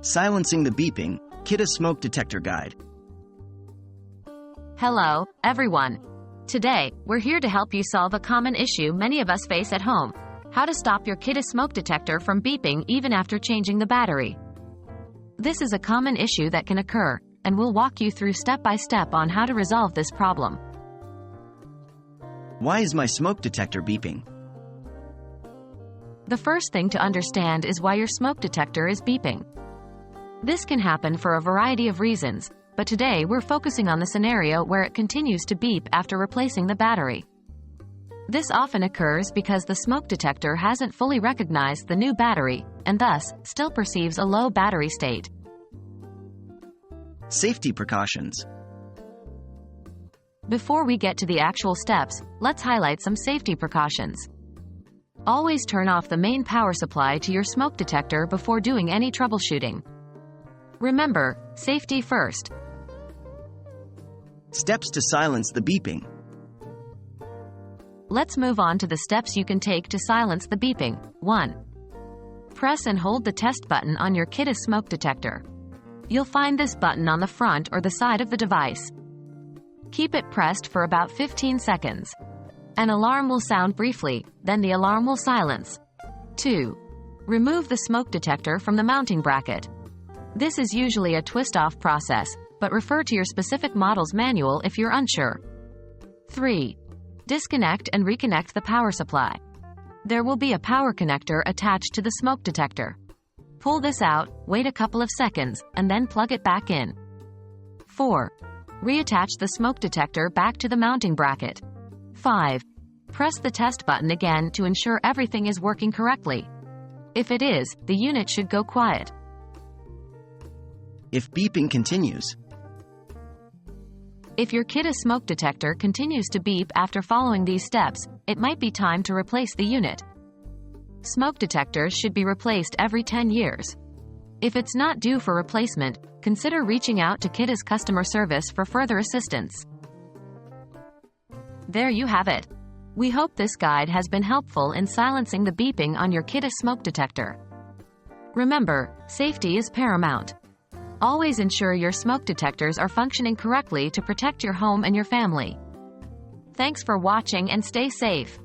Silencing the beeping, Kidde smoke detector guide. Hello, everyone. Today, we're here to help you solve a common issue many of us face at home: how to stop your Kidde smoke detector from beeping even after changing the battery. This is a common issue that can occur, and we'll walk you through step by step on how to resolve this problem. Why is my smoke detector beeping? The first thing to understand is why your smoke detector is beeping. This can happen for a variety of reasons, but today we're focusing on the scenario where it continues to beep after replacing the battery. This often occurs because the smoke detector hasn't fully recognized the new battery, and thus, still perceives a low battery state. Safety precautions. Before we get to the actual steps, let's highlight some safety precautions. Always turn off the main power supply to your smoke detector before doing any troubleshooting. Remember, safety first. Steps to silence the beeping. Let's move on to the steps you can take to silence the beeping. 1. Press and hold the test button on your Kidde smoke detector. You'll find this button on the front or the side of the device. Keep it pressed for about 15 seconds. An alarm will sound briefly, then the alarm will silence. 2. Remove the smoke detector from the mounting bracket. This is usually a twist-off process, but refer to your specific model's manual if you're unsure. 3. Disconnect and reconnect the power supply. There will be a power connector attached to the smoke detector. Pull this out, wait a couple of seconds, and then plug it back in. 4. Reattach the smoke detector back to the mounting bracket. 5. Press the test button again to ensure everything is working correctly. If it is, the unit should go quiet. If beeping continues. If your Kidde smoke detector continues to beep after following these steps, it might be time to replace the unit. Smoke detectors should be replaced every 10 years. If it's not due for replacement, consider reaching out to Kidde's customer service for further assistance. There you have it. We hope this guide has been helpful in silencing the beeping on your Kidde smoke detector. Remember, safety is paramount. Always ensure your smoke detectors are functioning correctly to protect your home and your family. Thanks for watching and stay safe.